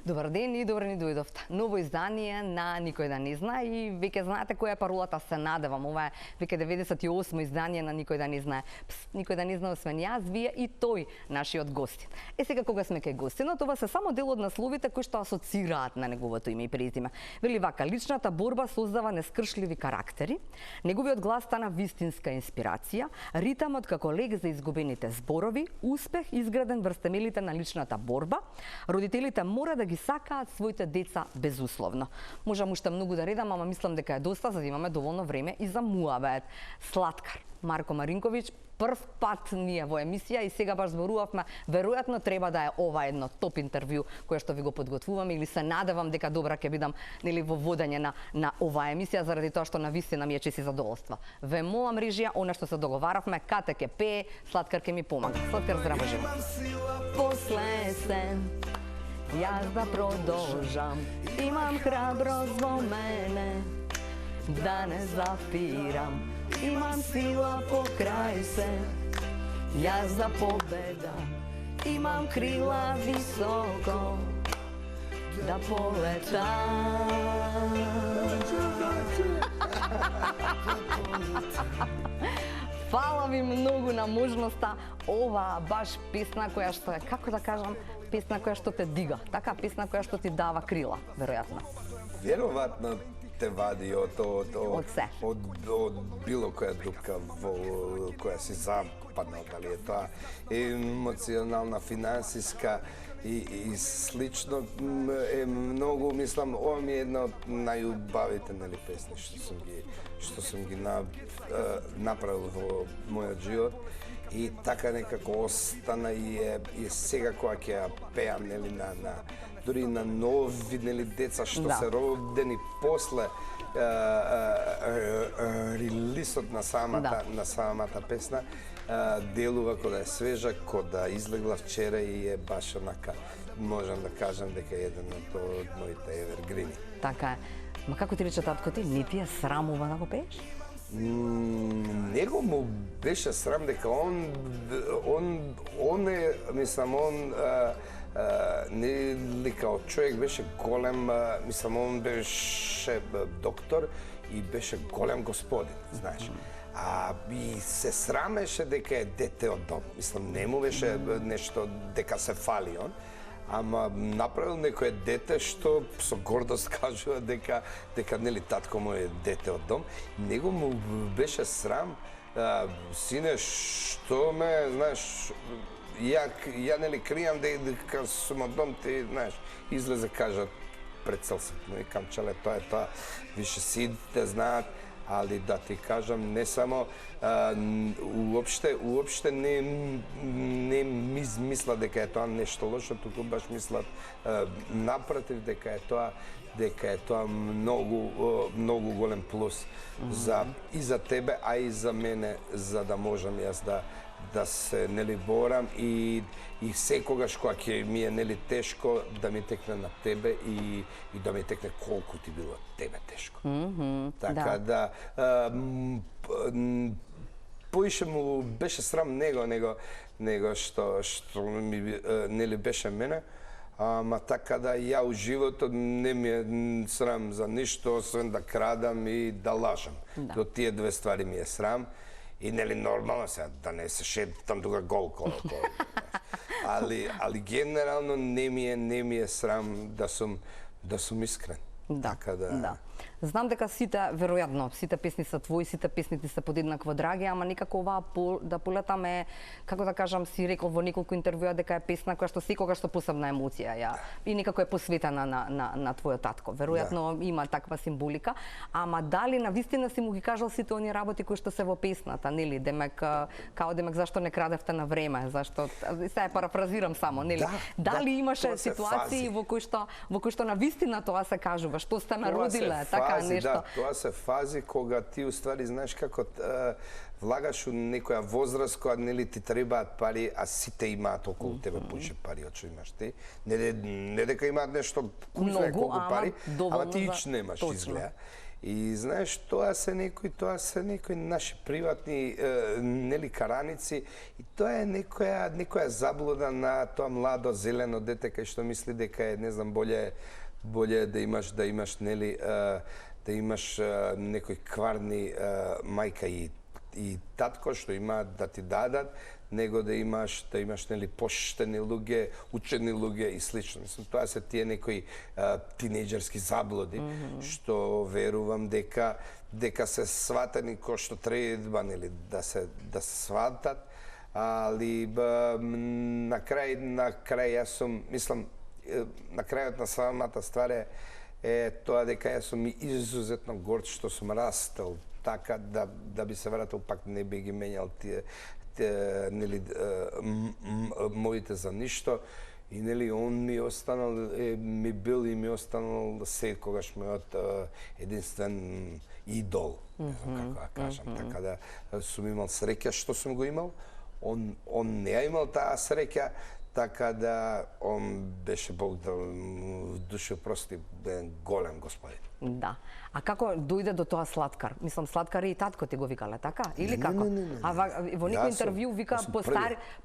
Добар ден и добро ни дојдовте. Ново издание на Никој да не знае и веќе знаете која е паролата, се надевам. Ова е веќе 98 издание на Никој да не знае. Никој да не знае освен јас, вие и тој, нашиот гостин. Сега кога сме кај гостинот, ова се само дел од насловите кои што асоцираат на неговото име и презиме. Вели вака: личната борба создава нескршливи карактери, неговиот глас стана вистинска инспирација, ритамот како лек за изгубените зборови, успех изграден врз темелите на личната борба. Родителите мора да ги сакаат своите деца безусловно. Можам уште многу да редам, ама мислам дека е доста за да имаме доволно време и за муабет. Слаткар Марко Маринковиќ, прв пат ние во емисија и сега баш зборувавме, веројатно треба да е ова едно топ интервју кое што ви го подготвуваме или се надевам дека добра ќе бидам нели во водење на оваа емисија заради тоа што навистина ми е чест и задоволство. Ве молам режија, она што се договаравме, Кате ќе пее, Слаткар ќе ми помага. Слаткар, здраво живо. После се јас да продолжам, имам храброст во мене, да не зафирам, имам сила покрај се, јас за победа, имам крила високо, да полетам. Фала ви многу на можноста, ова баш песна која што е, како да кажам, песна која што те дига, така песна која што ти дава крила, веројатно. Веројатно те вади од било која дупка во која си западнал, дали е тоа емоционална, финансиска и слично е многу, мислам, ова ми е една од најубавите нели песни што сум ги направил во мојот живот. И така некако остана и сега кога ќе ја пеам нели дури на нови нели деца што се родени после релисот на самата песна, делува кога да е свежа, кога да излегла вчера и е баш онака, можам да кажам дека е еден од моите евергрини. Така е. Ма како ти рече татко ти, не ти е срамува да го пееш? Него му беше срам дека он е, мислам, он не као човек беше голем, мислам, он беше доктор и беше голем господин, знаеш. И се срамеше дека е дете од дом. Мислам, не му беше нешто дека се фали он, ама направил некое дете што со гордост кажува дека нели татко му е дете од дом. Него му беше срам, сине, што ме, знаеш, ја нели кријам дека сум од дом, ти, знаеш, излезе кажа пред целсот. И камчале, тоа е тоа, више сите знаат, али да ти кажам, не само уопште не мисла дека е тоа нешто лошо, туку баш мислат напротив дека е тоа многу голем плюс и за тебе, а и за мене, за да можам јас да се нели борам и секогаш кога ќе ми е нели тешко да ми текне на тебе и да ми текне колку ти било тебе тешко. Така да поише му беше срам него што ми нели беше мене. Ама така да ја у животот не ми е срам за ништо, освен да крадам и да лажам. До тие две ствари ми е срам. И нели нормално сега да не се шетам тука гол коло. Али генерално не ми е срам да сум искрен. Да. Знам дека сите, веројатно, сите песни се твои, сите песните се подеднакво драги, ама некако оваа да полетаме, како да кажам, си рекол во неколку интервјуа дека е песна која што секогаш со посебна емоција и некако е посветена на твојот татко. Веројатно има таква символика, ама дали навистина си му ги кажал сите оние работи кои што се во песната, нели? Демек зашто не крадевте на време, зашто сега парафразирам само, нели? Дали имаше ситуации во кои што навистина тоа се кажува, што сте ме родиле, така нешто. Да, тоа се фази кога ти уствари знаеш како влагаш у некоја возраст кога нели ти требаат пари, а сите имаат околу тебе поише пари од што имаш ти. Не дека имаат нешто куфле колку пари, ама ти ич немаш изгледа. И знаеш, тоа се некои наши приватни нели караници и тоа е некоја заблуда на тоа младо зелено дете кај што мисли дека е не знам боле да имаш нели да имаш некои кварни мајка и татко што имаат да ти дадат, него да имаш нели поштени луѓе, учени луѓе и слично. Мислам, тоа се тие некои тинејџерски заблуди што верувам дека се сватени кој што треба нели да се сватат, али на крај јас сум, мислам, на крајот на самата ствар е тоа дека јас сум изузетно горд што сум растел така да би се вратил, пак не би ги менјал тие нели моите за ништо и нели он ми останал ми останал секогаш мојот единствен идол, како да кажам, така да сум имал среќа што сум го имал, он не ја имал таа среќа, така да он беше Бог да душе прости, голем господин. Да. А како дојде до тоа Слаткар? Мислам, Слаткар и татко ти го викале, така? Или како? Не. А во некој интервју вика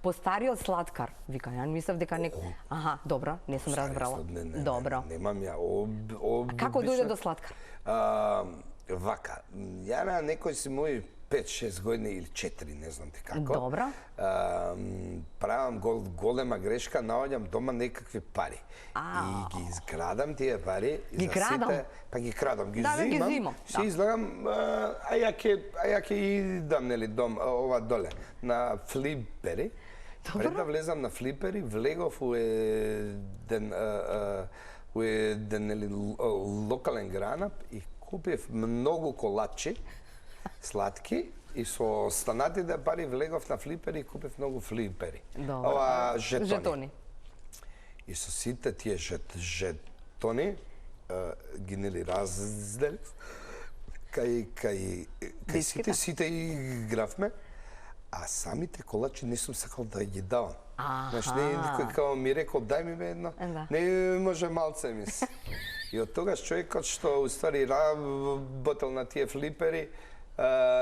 постариот Слаткар. Вика, ја мислев дека некој... Аха, добро, не сум разбрала. Добро. Немам ја А како дојде до Слаткар? Вака, ја на некој си мој 5-6 години или 4, не знам ти како. Добро. Правам голема грешка, наоѓам дома некакви пари. И ги изградам тие пари. Ги крадам? Па ги крадам, ги зимам. Си излагам, а ја ќе идам, нели, ова доле, на флипери. Пред да влезам на флипери, влегов у еден локален гранап и купив многу колачи, сладки, и со останатите пари влегов на флипери и купив многу флипери. Ова жетони. И со сите тие жетони ги нели разделив кај сите игравме, а самите колачи не сум сакал да ги давам. Знаеш, некој као ми рекол, дај ми едно, не може малце мисли. И од тогаш човекот што уствари работел на тие флипери,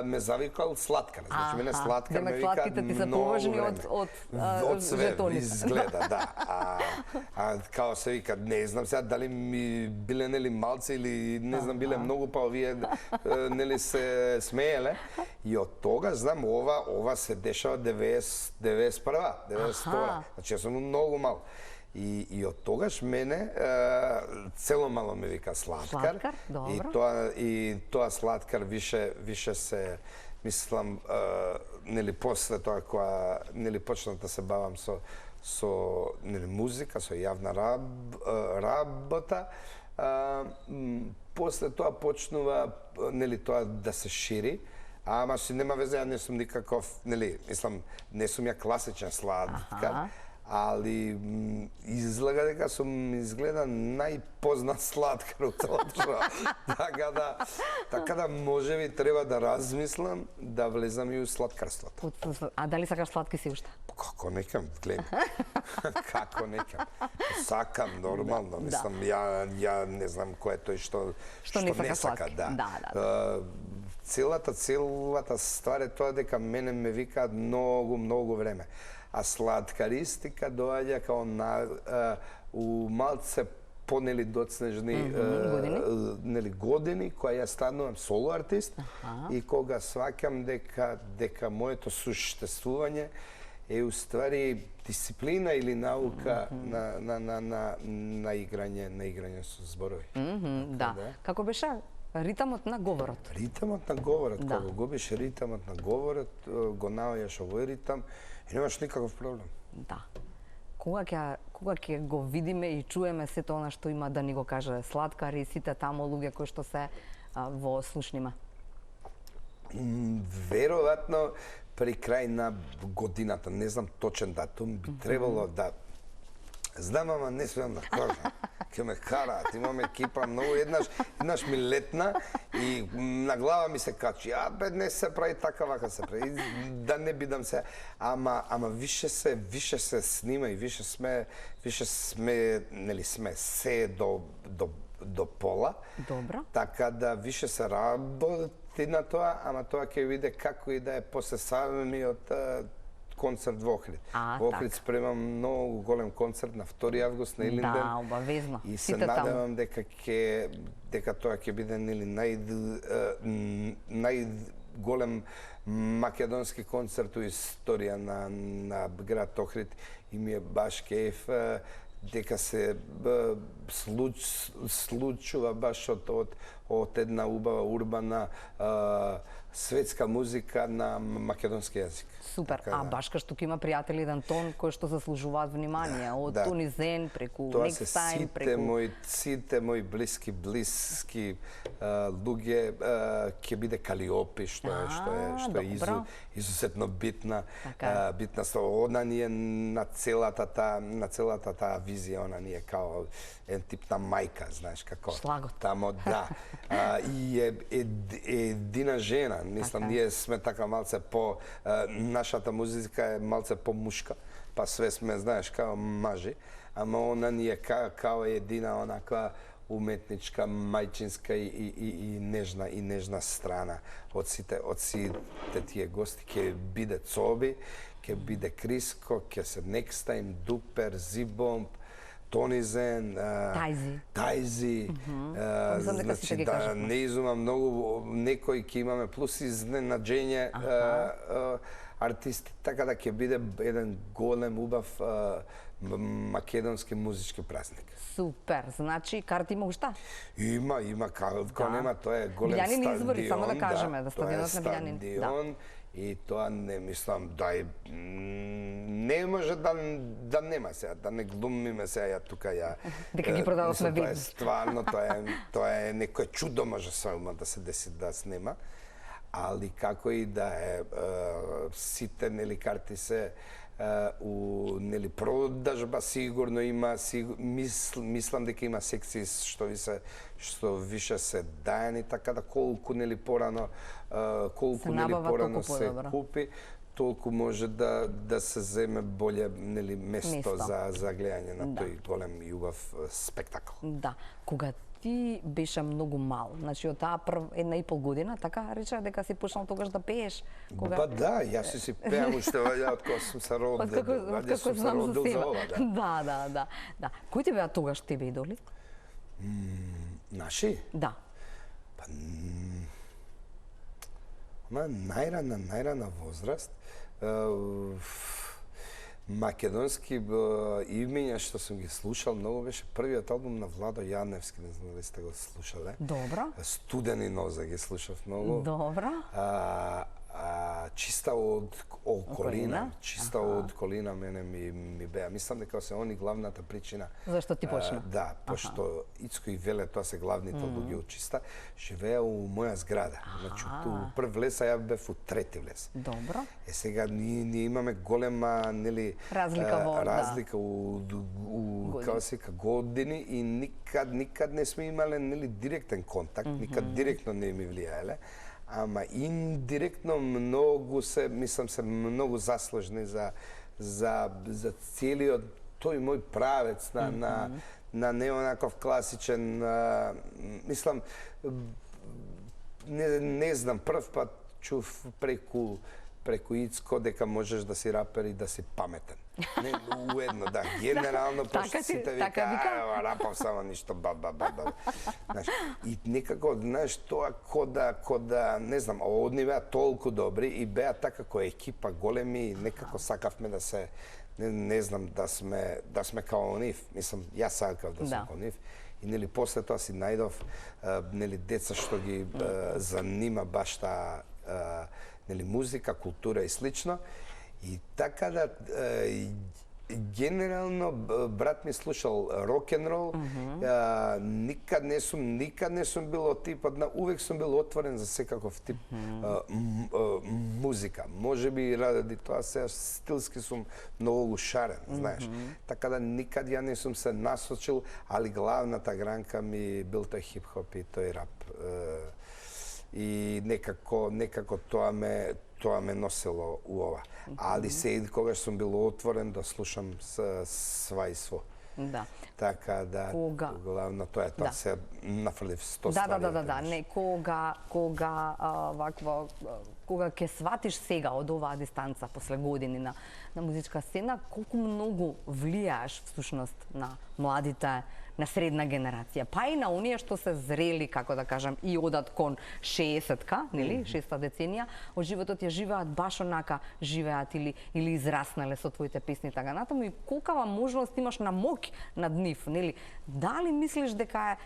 ме завикал Слаткар. Значи, мене Слаткар ме вика многу време. Од све изгледа, да. А као се вика, не знам сега дали ми биле нели малци или не знам биле многу, па овие нели се смееле. И од тога, знам, ова се дешава 91-а, 92-а. Значи, јас сум многу мал. И од тогаш мене цело мало ме вика Слаткар. И тоа Слаткар више се, мислам, нели после тоа кога нели почнав да се бавам со нели музика, со јавна работа, после тоа почнува нели тоа да се шири. Ама си нема везе, ја не сум никаков, нели, мислам, не сум ја класичен Слаткар. Али изгледа дека сум изгледа најпознат Слаткар од целата држава. Така да можеби треба да размислам да влезам и у слаткарството. А дали сакаш сладки си уште? Како некам, гледам. Како некам. Сакам нормално, мислам, ја не знам кој е тој што не сака, да. Целата ствар е тоа дека мене ме викаат многу време. А сладкаристика доаѓа као у малце понели доцнежни години, која ја станувам соло артист и кога сваќам дека моето суштествување е уствари дисциплина или наука на играње со зборови. Да. Како беше ритамот на говорот? Ритамот на говорот, кога губиш ритамот на говорот, го наоѓаш овој ритам и немаш никаков проблем. Да. Кога ќе го видиме и чуеме сето она што има да ни го каже Слаткар и сите тамо луѓе кои што се во слушнима? Веројатно при крај на годината, не знам точен датум, би требало да знам, ама не смеам да кажам. Ке ме караат, имам екипа многу, еднаш ми летна и на глава ми се качи. Не се прави така, вака се прави. Да не бидам се. Ама више се снима и више сме, нели сме се до до пола. Добро. Така да више се работи на тоа, ама тоа ќе види како и да е после самиот концерт во Охрид. Во Охрид спремам многу голем концерт на 2 август на Илинден. Да, обавезно. И се надевам дека тоа ќе биде најголем македонски концерт у историја на град Охрид и ми е баш кеф дека се случува баш од една убава урбана светска музика на македонски јазик. Супер. А баш кај што има пријатели Антон кои што заслужуваат внимание, од Тунизен преку Next Time, преку сите мои блиски луѓе ќе биде Калиопи, што е изусетно битна она ни е на целата таа визија, она ни е као ен тип на мајка, знаеш како. Шлагот. Тамо, да. И е едина жена, мислам, ние сме така малце нашата музика е малце по-мушка, па све сме, знаеш, као мажи, ама она ни е као едина онаква уметничка, мајчинска и нежна страна од сите тие гости. Ќе биде Цоби, ќе биде Криско, ќе се Next Time, Дупер, Зибомб, Тонизен, Тајзи, значи да не изума многу, некои ќе имаме плюс изненаджење артисти, така да ќе биде еден голем, убав македонски музички празник. Супер, значи карти има уште? Има, како нема, тоа е голем стадион. Билјанин извори, само да кажеме, да стадионот на Билјанин. Стадион, и тоа не мислам не може да нема сега, да не глумиме сега тука дека ги продадовме видно. Тоа е стварно, тоа е некое чудо може само да се деси да снема, али како и да е, сите карти се у продажба сигурно има, мислам дека има секции што више се дајани, така да колку порано се купи, толку може да се земе боле место за гледање на тој голем и убав спектакл. Да, кога ти беше многу мал, значи од таа 1,5 година, така рече дека си почнал тогаш да пееш? Ба да, јас си пеам уште од кога сум се родил. Од како знам за себе. Да. Кои ти беа тогаш тебе идоли? Наши? Да. Па најрана возраст, македонски имења што сум ги слушал многу беше првиот албум на Владо Јаневски, не знам дали сте го слушале. Добро. Студени ноза ги слушав многу. Добро. Чиста од околина, од колина мене ми беа. Мислам дека се они главната причина. Зашто ти почна? Да, пошто Ицко и Веле, тоа се главните луѓе од Чиста, живеа у моја зграда. Значи, у прв влез, а ја бев у трети влез. Добро. Сега ние имаме голема, разлика у години и никад не сме имале директен контакт, никад директно не ми влијаеле. Ама индиректно многу се заслужни за целиот тој мој правец на не онаков класичен, мислам, не знам, прв пат чув преку Ицко дека можеш да си рапер и да си паметен. Не, уедно, да, генерално, пошто сите вика, рапав само ништо, Знаеш, и некако, знаеш, тоа кода, не знам, одни беа толку добри и беа така која екипа големи, некако сакавме да се, не знам, да сме као нив. Мислам, јас сакав да сум као нив. И после тоа си најдов деца што ги занима баш таа музика, култура и слично. И така да генерално брат ми слушал рок-н-рол, никад не сум бил од типот на, увек сум бил отворен за секаков тип музика. Можеби ради тоа се стилски сум многу шарен, знаеш. Така да никад ја не сум се насочил, али главната гранка ми бил тој хип-хоп и тој рап. И некако тоа ме носело у ова. Али се когаш сум бил отворен да слушам сва и сво. Да. Така да, главно тоа е тоа, се нафрлив 100 ствари. Да, не, кога ќе сватиш сега од оваа дистанца после години на музичка сцена, колку многу влијаеш всушност на младите, на средна генерација, па и на оние што се зрели, како да кажам, и одат кон 60-ка, нели, 6-та деценија, од животот ја живеат баш онака живеат или израснале со твоите песни така натаму, и колкава можност имаш на моќ над нив, нели? Дали мислиш дека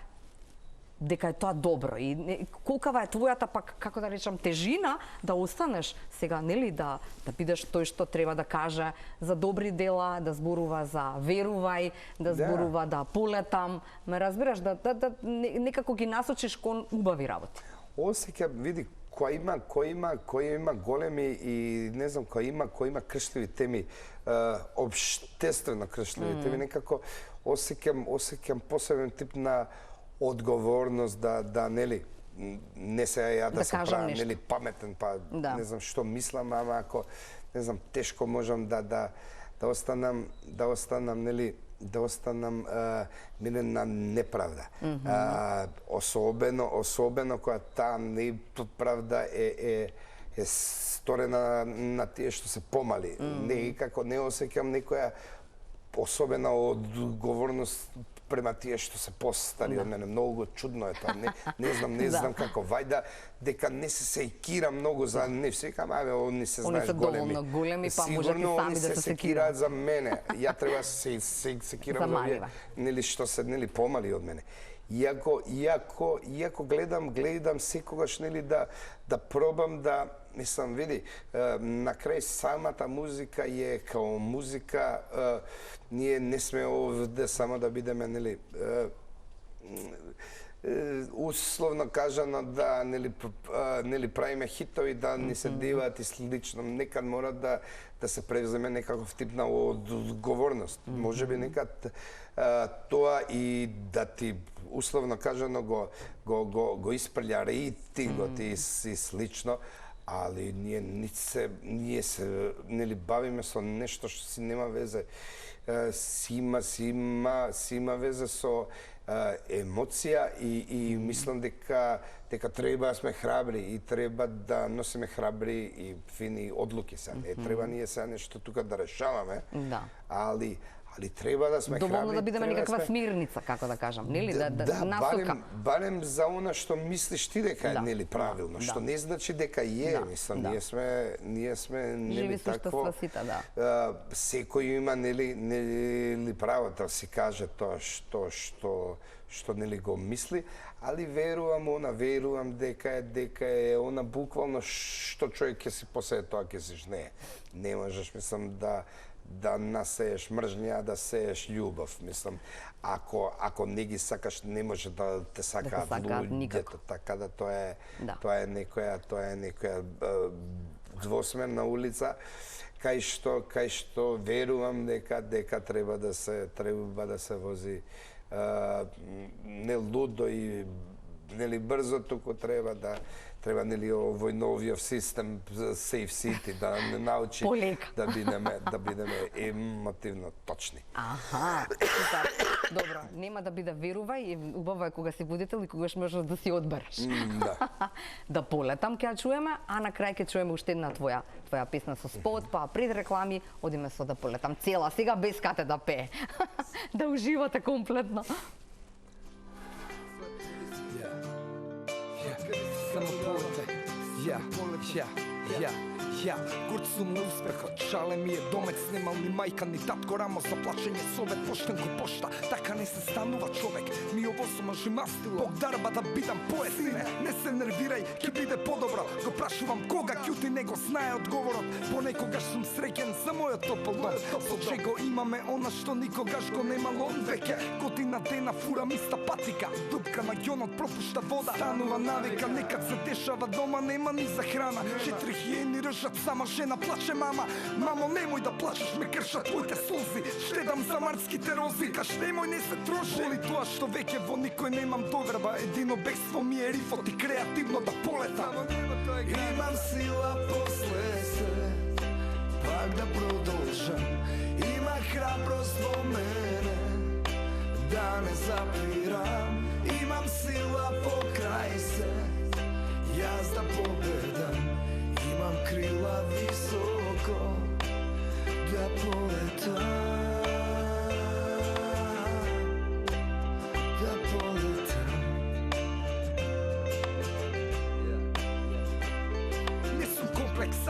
е тоа добро и колкава е твојата пак, како да речам, тежина да останеш сега, нели, да бидеш тој што треба да каже за добри дела, да зборува за верувај, да зборува да полетам, ме разбираш, да некако ги насочиш кон убави работи. Осеќам, види, кој има големи и не знам, кој има кршливи теми, обштествено кршливи теми, некако осеќам посебен тип на одговорност да нели не се ја да се правам нели паметен, па не знам што мислам, ама ако не знам тешко можам да останам нели минен на неправда. Особено кога таа неправда е сторена на тие што се помали. Некако не осеќам некоја особена одговорност према тие што се постари од мене. Многу чудно е тоа. Не знам како. Вајда дека не се секира многу за нив. Секам, они се знаеш големи. Они се големи, па можат и сами да се секираат за мене. Ја треба се секирам за овие, нели што се нели помали од мене. Иако гледам секогаш нели да пробам да мислам, види, на крај самата музика е као музика, ние не сме овде само да бидеме, нели, условно кажано да нели правиме хитови, да ни се деваат и слично. Некад мора да се превземе некаков тип на одговорност. Можеби некад тоа и да ти условно кажано го испрља рейтингот и слично, али ние се нели бавиме со нешто што си нема везе, си има везе со емоција и мислам дека треба да сме храбри и треба да носиме храбри и фини одлуки сега. Не треба ние сега нешто тука да решаваме, али треба да сме храбри. Доволно да бидеме некаква смирница, како да кажам, нели, да насока. Барем за она што мислиш ти дека е нели правилно, што не значи дека е, мислам, ние сме нели такво. Секој има нели право да си каже тоа што нели го мисли, али верувам дека е она буквално што човек ќе си посее тоа ќе си жнее. Не можеш, мислам, да насееш мржња, да сееш љубов, мислам. Ако не ги сакаш, не може да те сакаат луѓето, така да тоа е некоја двосмерна улица кај што верувам дека треба да се вози не лудо и нели брзо, туку треба нели овој новиот систем Safe City да не научи да бидеме емотивно точни. Аха, супер. Добро, нема да биде верувај, убаво е кога си водител и когаш можеш да си одбереш. Да полетам ќе ја чуеме, а на крај ќе чуеме уште една твоја песна со спот, па пред реклами одиме со Да полетам цела, сега без кате да пее. Да уживате комплетно. Само полете, горд сум на успехот, шале ми е домец, немал ни мајка, ни татко, рамо за плачење, совет, поштен ко пошта, така не се станува човек, ми ово сум мастило, Бог дарба да бидам поет, сине, не се нервирај, ќе биде подобро, го прашувам кога, кјути не го знае одговорот, понекогаш сум среќен за мојот топол дом, со чего имаме она што никогаш го немал он веќе, година дена фурам иста патика, дупка на ѓонот пропушта вода, станува навика, некад се дешава дома, нема ни за храна, 4 хиени ржат, сама жена плаче мама. Мамо, немој да плачеш, ме кршат твоите слози. Штедам за мартските рози, каш немој не се троши. Боли тоа што веќе во никој немам доверба. Едино бегство ми е рифот и креативно да полетам. Имам сила после се, пак да продолжам. Има храброст во мене, da ne zapiram. Imam sila pokraj se, jaz da pobedam. Imam krila visoko, da poletam.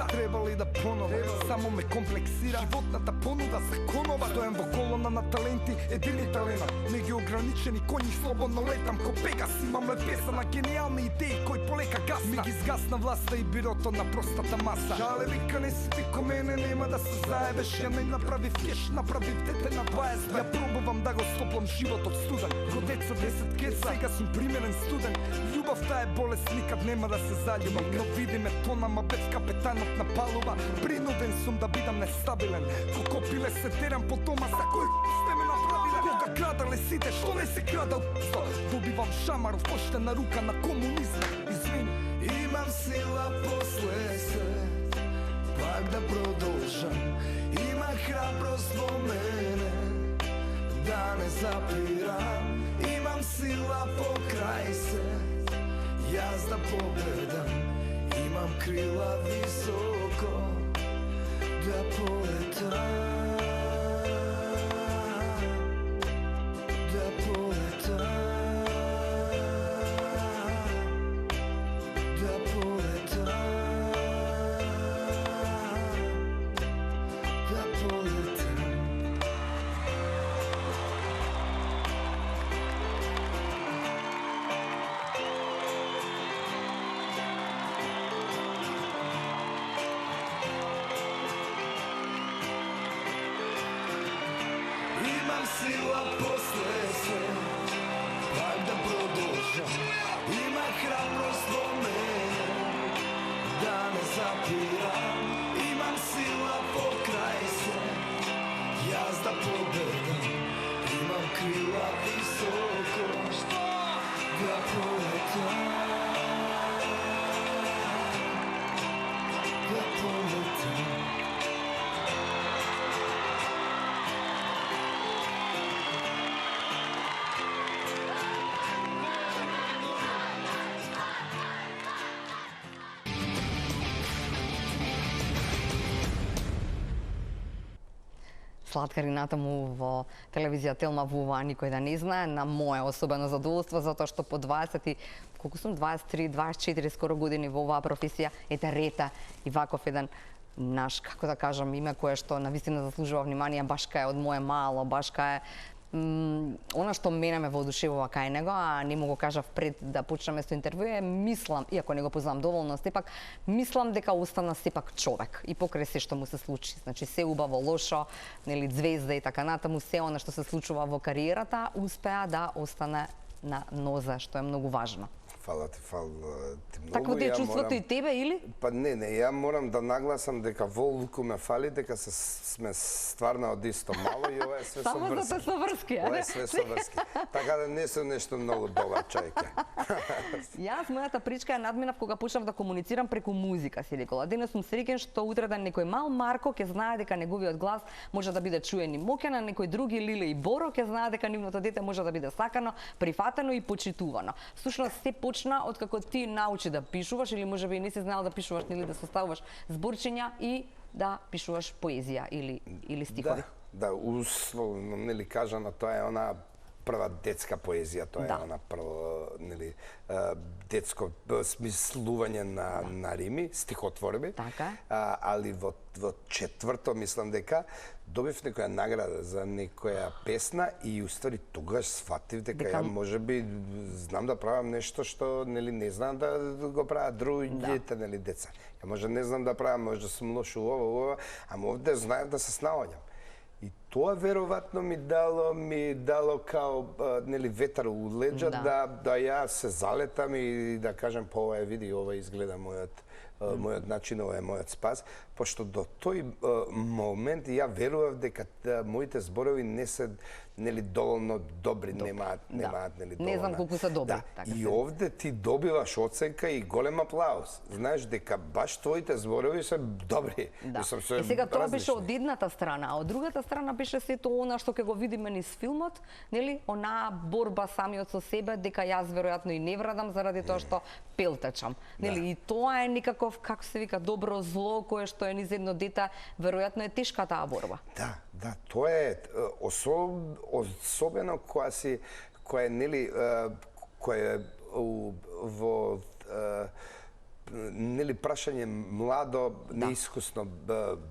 Треба ли да понова? Само ме комплексира животната понуда законова. Стојам во колона на таленти, едини талена. Неограничени коњи, слободно летам ко Пегас. Имам лепеса на гениални идеи кои полека гасна. Ми ги згасна власта и бирото на простата маса. Жале вика не си ти ко мене, нема да се заебеш. Ја не направив кеш, направив дете на 20. Ја пробувам да го стоплам животот студен. Ко деца 10 кеца, сега сум примерен студент. Љубовта е болест, никад нема да се заљубам. Но види ме тонама без капетанот на палуба. Принуден сум да бидам нестабилен. Колко пиле се терам по дома, за кој сте ме направиле. Кога крадале сите, што не се крадал? Добивам шамар, поштена рука на комунизма. Извини. Имам сила после се, пак да продолжам. Има храброст во мене, да не запирам. Имам сила покрај се, јас да победам. Имам крила високо, да полетам. Да полетам. Да полетам. Да полетам. Imam sila posle se, pak da продолжам. Има храброст во мене, да не запирам. Имам сила покрај се, јас да победам. Имам крила високо, да полетам. Да полетам. Сладкарината му во телевизија Телма во ова никој да не знае, на мое особено задоволство, затоа што по 20 и колку сум 23, 24 скоро години во оваа професија, ете Рета Иваков, еден наш, како да кажам, име кое што навистина заслужува внимание, баш кај од мое мало, баш кај она што мене ме воодушевува кај него, а не му го кажав пред да почнеме со интервју, е мислам, иако не го познавам доволно, сепак мислам дека остана сепак човек и покрај се што му се случи. Значи се убаво, лошо, нели звезда и така натаму, се она што се случува во кариерата, успеа да остане на нозе, што е многу важно. Фала ти многу. Такво ти е чувството и тебе, или? Па не, ја морам да нагласам дека волку ме фали, дека сме стварно од исто мало и ова е све со врски. Само за со врски, Ова е све со врски. Така да не сум нешто многу добар човек. Јас мојата причка ја надминав кога почнав да комуницирам преку музика, си рекола. Денес сум среќен што утреден некој мал Марко ќе знае дека неговиот глас може да биде чуен и моќен, а некој други Лиле и Боро ќе знае дека нивното дете може да биде сакано, прифатено и почитувано. Всушност се почна од како ти научи да пишуваш или можеби не си знаел да пишуваш или да составуваш зборчиња и да пишуваш поезија или стихови. Да, условно нели кажано, тоа е она прва детска поезија, тоа е она прво нели детско смислување на рими, стихотворби. Така. Али во четврто мислам дека добив некоја награда за некоја песна и уствари тогаш сфатив дека ја можеби знам да правам нешто што нели не знам да го прават другите нели деца. Ја може не знам да правам, може да сум лош ова, ама овде знаев да се снаоѓам. И тоа веројатно ми дало као нели ветар у леџа да ја се залетам и да кажам па ова види, ова изгледа мојот начин, ова е мојот спас. пошто до тој момент ја верував дека моите зборови не се нели доволно добри, немаат нели доволно. Не знам колку се добри. Да. И овде ти добиваш оценка и голем аплауз. Знаеш дека баш твоите зборови се добри. Да. Се И сега тоа различни. беше од едната страна, а од другата страна беше сето она што ќе го видиме низ филмот, нели, онаа борба самиот со себе, дека јас веројатно и не врадам заради тоа што пелтечам. Нели, и тоа е некаков, како се вика, добро зло кое што е низ едно дете, веројатно е тешка таа борба. Да, тоа е особено која е нели која е во нели прашање младо, неискусно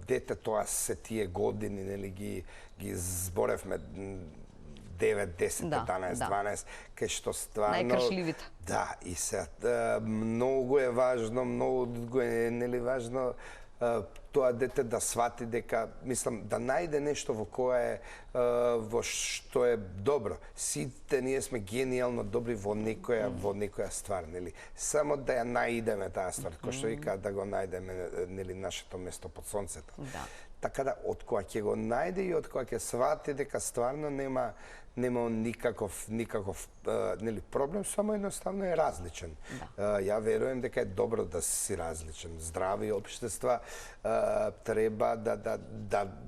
дете, тоа се тие години, нели ги зборевме 9, 10, 11, 12, кај што стварно... Најкршливите. Да, и се многу е важно, многу е нели важно тоа дете да свати дека, мислам, да најде нешто во кое во што е добро. Сите ние сме генијално добри во некоја ствар, нели? Само да ја најдеме таа ствар, кој што вика да го најдеме, нели, нашето место под сонцето. Да. Така да, од кога ќе го најде и од кога ќе свати дека стварно нема никаков нели проблем, само едноставно е различен. Да. Ја верувам дека е добро да си различен. Здрави општества треба да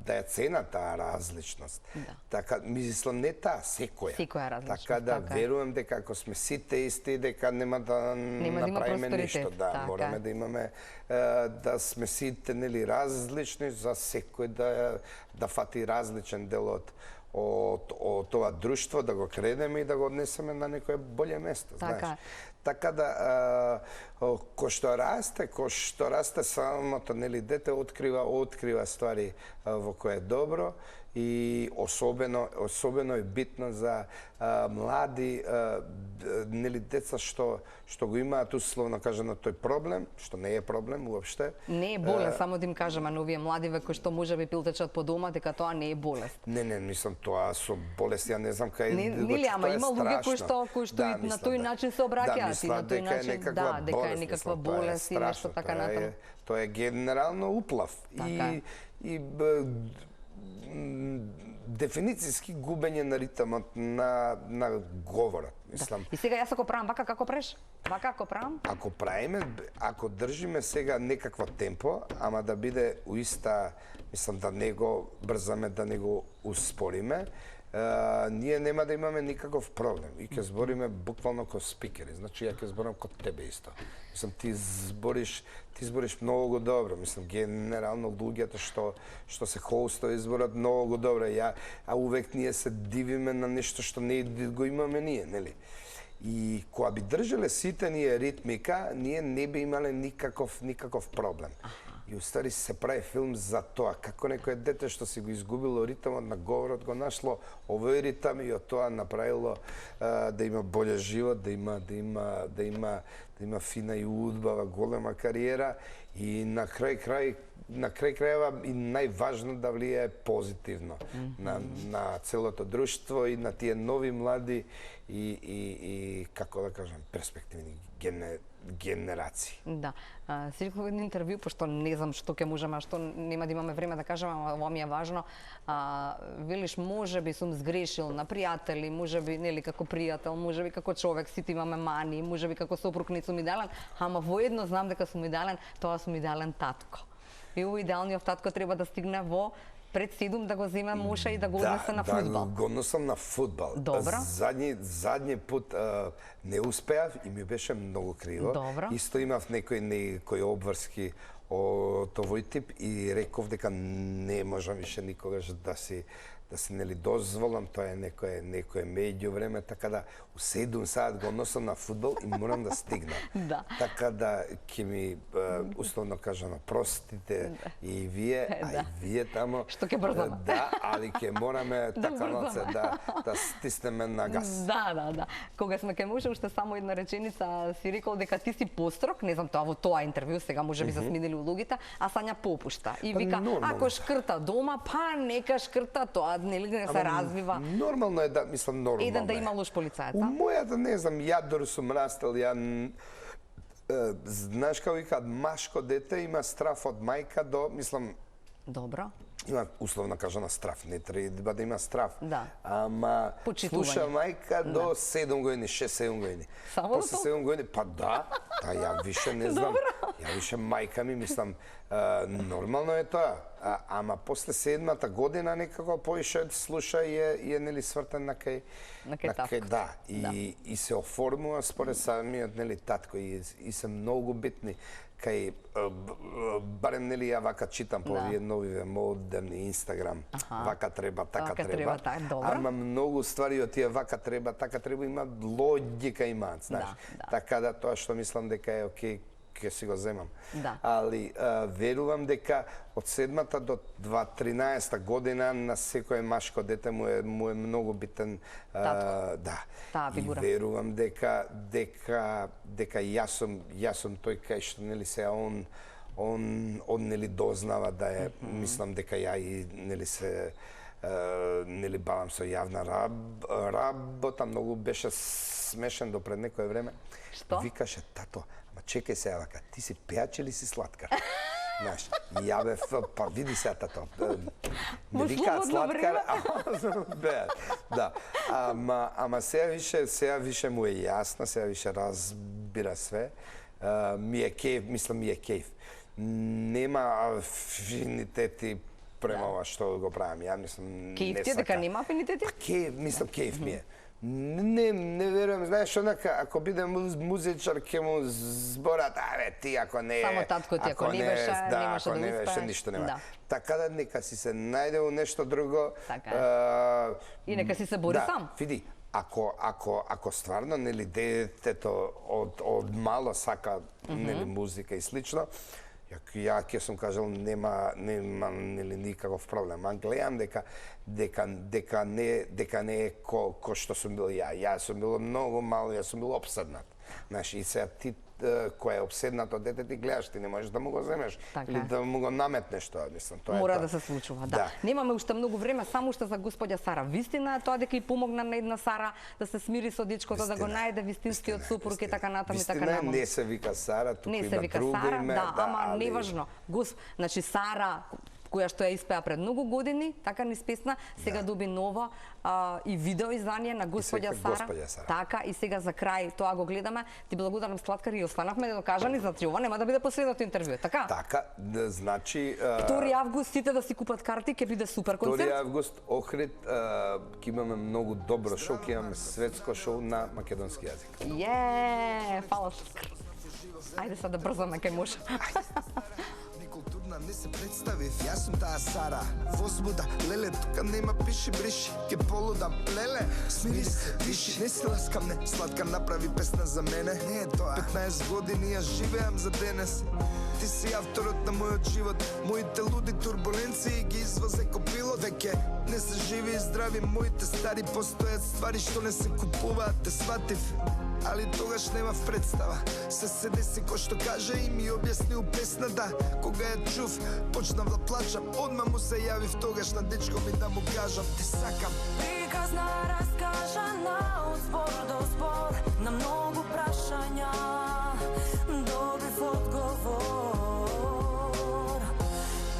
ја цена таа различност. Да. Така, мислам, не таа, секоја. Секоја различност. Така да така верувам дека ако сме сите исти, дека нема да направиме ништо. Да, така. мораме да имаме да сме сите нели различни, за секој да фати различен дел од тоа друштво, да го кредеме и да го однесеме на некое боле место, знаеш. Така да кој што расте самото нели дете открива ствари во кои е добро и особено е битно за млади нели деца што го имаат условно кажано тој проблем, што не е проблем уопште. Не е болест, само да им кажеме на овие младиве кои што можеби пилтечат по дома, дека тоа не е болест. Не, мислам тоа со болест, ја не знам кај нели, ама има луѓе кои што и на тој начин се обраќаат и на тој начин дека е некаква болест и нешто така натаму. Тоа е генерално уплав и дефинициски губење на ритмот на говорот, мислам. И сега јас ако правам вака како преш? Вака ако правам? Ако држиме сега некакво темпо, ама да биде уиста, мислам да не го брзаме, да не го успориме, ние нема да имаме никаков проблем и ќе збориме буквално ко спикери. Значи ја ќе зборам ко тебе исто. Мислам ти збориш многу добро. Мислам генерално луѓето што се хостови зборат многу добро. А увек ние се дивиме на нешто што не го имаме ние, нели? И кога би држале сите ние ритмика, ние не би имале никаков проблем. И устави се прави филм за тоа, како некој дете што си го изгубило ритмот на говорот, го нашло овој ритам и од тоа направило да има боле живот, да има фина и удбава, голема кариера и на крај крајева и најважно да влијае позитивно на целото друштво и на тие нови млади и како да кажам, перспективни генерации. Да. Си рекол едно интервју, пошто не знам што ќе можеме, а што нема да имаме време да кажеме, ама ова ми е важно. Велиш, можеби сум сгрешил на пријатели, можеби, нели, како пријател, можеби како човек, сите имаме мани, можеби како сопруг не сум идеален, ама воедно знам дека сум идеален, тоа сум идеален татко. И овој идеалниот татко треба да стигне во пред 7 да го земе Моша и да го однесе на фудбал. Да, го носам на фудбал. Добро. Задни пут не успеав и ми беше многу криво. Добро. Исто имав некои обврски од овој тип и реков дека не можам више никогаш да си нели дозволам, тоа е некое меѓу време, така да у 7 саат го носам на фудбал и морам да стигнам. Да. Така да ќе ми условно кажано простите и вие, а и вие тамо. Што ќе брзаме. Да, али ќе мораме така ноце да стиснеме на газ. Да. Кога сме кај Моша, уште само една реченица си рекол дека ти си построг, не знам тоа во тоа интервју, сега можеби засминили улогите, а Сања попушта. И вика, ако шкрта дома, па нека шкрта тоа, нели не се развива. Нормално е да, мислам, нормално. Еден да има лош полицаец, У мојата, не знам, ја дори сум растел, ја Знаеш како викаат, машко дете има страф од мајка до, мислам, Добро. има условно кажано страф, не треба да има страф. Да. Ама Почитување. слуша мајка до 7 години, 6-7 години. Само до После 7 години, па да, ја више не знам. Ја више мајка ми, мислам, нормално е тоа. Ама после 7-та година некако поише слуша и е нели свртен на кај таткото. да, и се оформува според самиот нели татко и се многу битни кај барем нели ја вака читам по овие новиве модерни Инстаграм. Вака треба, така треба. Ама многу ствари од тие вака треба, така треба има логика имаат, знаеш. Така да тоа што мислам дека е окей, ќе си го земам. Али верувам дека од 7-та до 13-та година на секој машко дете му е многу битен таа фигура. И верувам дека јас сум тој кај што нели се он нели дознава да е, мислам дека ја и нели се нели бавам со јавна работа, многу беше смешен до пред некое време. Што? Викаше, тато, ама чекај се, вака, ти си пејач или си сладкар? Знаеш, ја бев, па види се, тато, не викаат сладкар, да. Ама сега више му е јасно, сега више разбира све. Ми е кејф, мислам ми е кејф. Нема афинитети према ова што го правам. Ја мислам Кејф ти дека нема афинитети? Мислам кејф ми е. Не верувам, знаеш, онака, ако биде музичар, ќе му зборат, ти ако не е... Само татко ти ако не беше, немаше да успееш. Ништо нема. Така да нека си се најде у нешто друго. И нека си се бори сам. Види, ако стварно, нели, детето од мало сака, нели, музика и слично, ја ќе сум кажал нема нели никаков проблем. А гледам дека не е ко што сум бил ја. Ја сум бил многу мал, ја сум бил опседнат. Знаеш, и сега ти кој е опседнато дете, ти гледаш, ти не можеш да му го земеш или да му го наметнеш тоа, мислам, тоа мора да се случува, да. Немаме уште многу време, само уште за господја Сара. Вистина е тоа дека и помогна на една Сара да се смири со дечкото, да го најде вистинскиот супруг и така натаму и така натаму. Вистина не се вика Сара, туку има друго име, да, ама неважно. Значи Сара која што ја испеа пред многу години, така низ песна, сега доби ново и видео издание на господја Сара. Така, и сега за крај тоа го гледаме. Ти благодарам, Сладкар, и останавме недокажани, значи ова нема да биде последното интервју, така? Така, значи... 2 август сите да си купат карти, ќе биде супер концерт. 2 август, Охрид, ќе имаме многу добро шоу, ќе имаме светско шоу на македонски јазик. Фала. Ајде сега да брзаме кај може. Културна не се представив, јас сум таа Сара. Возбуда, леле, тука нема пиши бриши. Ке полудам, леле, смири се, диши. Не си ласкам, не, Сладкар направи песна за мене. Не е тоа. 15 години ја живеам за денес. Ти си авторот на мојот живот. Моите луди турбуленции ги извозе ко пилот. Веќе не се живи и здрави, моите стари постојат ствари што не се купуваат, те сватив. Али тогаш немав представа. Се деси кој што каже и ми објасни у песната. Кога ја чув, почнав да плачам. Одма му се јавив тогаш на дечко ми да му кажам, те сакам. Приказна раскажана од збор до збор, на многу прашања добив одговор.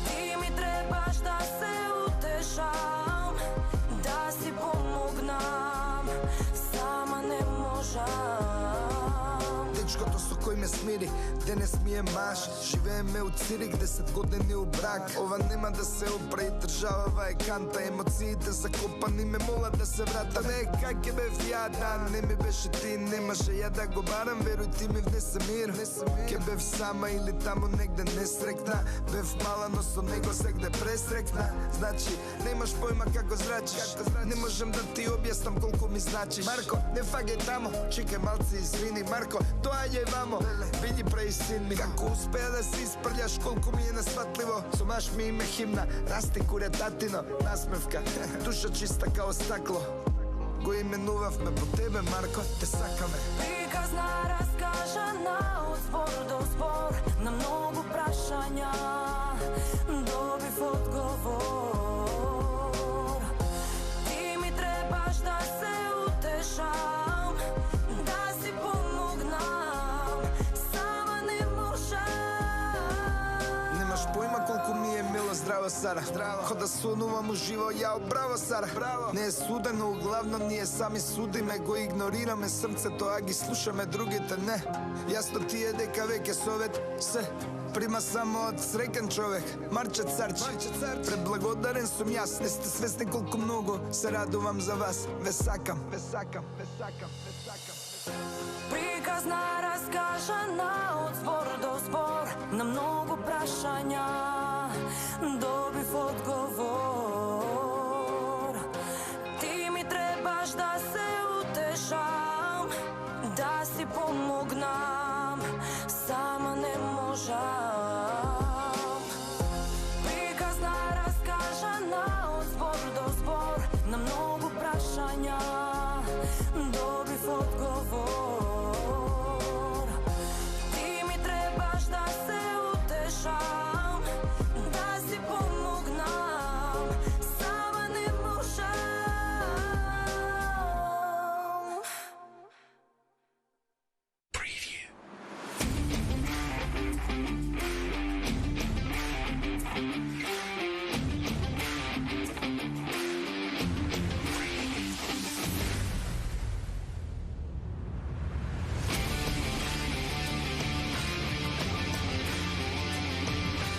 Ти ми требаш да се утешам, да си помогнам, сама не можам. Дечкото со кој ме смири, денес ми е маш. Живееме у Цирик, 10 години у брак. Ова нема да се оправи, држава е канта. Емоциите закопани ме молат да се врата. Не, кај ке бев ја, да, не ми беше ти. Немаше ја да го барам, веруј ти ми внесе мир. Ке бев сама или таму негде несрекна. Бев мала, но со него сегде пресрекна. Значи, немаш појма како зрачиш. Не можам да ти објаснам колку ми значиш. Марко, не фагај тамо, чекај малци, извини. Марко, доаѓај вамо, види прај син ми. Како успеа да се испрљаш, колку ми е несватливо. Сомаш ми име химна, расти куре татино. Насмевка, душа чиста као стакло. Го именувавме по тебе, Марко, те сакаме. Приказна раскажана од збор до збор, на многу прашања добив одговор. Ти ми требаш да се утешам, да си помогнам, сама Сара, ко да сонувам уживо, јао, браво Сара. Не е судено, углавно ние сами судиме, го игнорираме срцето, а ги слушаме другите, не. Јасно ти е дека веќе совет се прима само од среќен човек. Марче Царче, преблагодарен сум јас, не сте свесни колку многу се радувам за вас. Ве сакам, ве сакам, ве сакам, ве сакам. Приказна раскажана од збор до збор на многу прашања. Добив одговор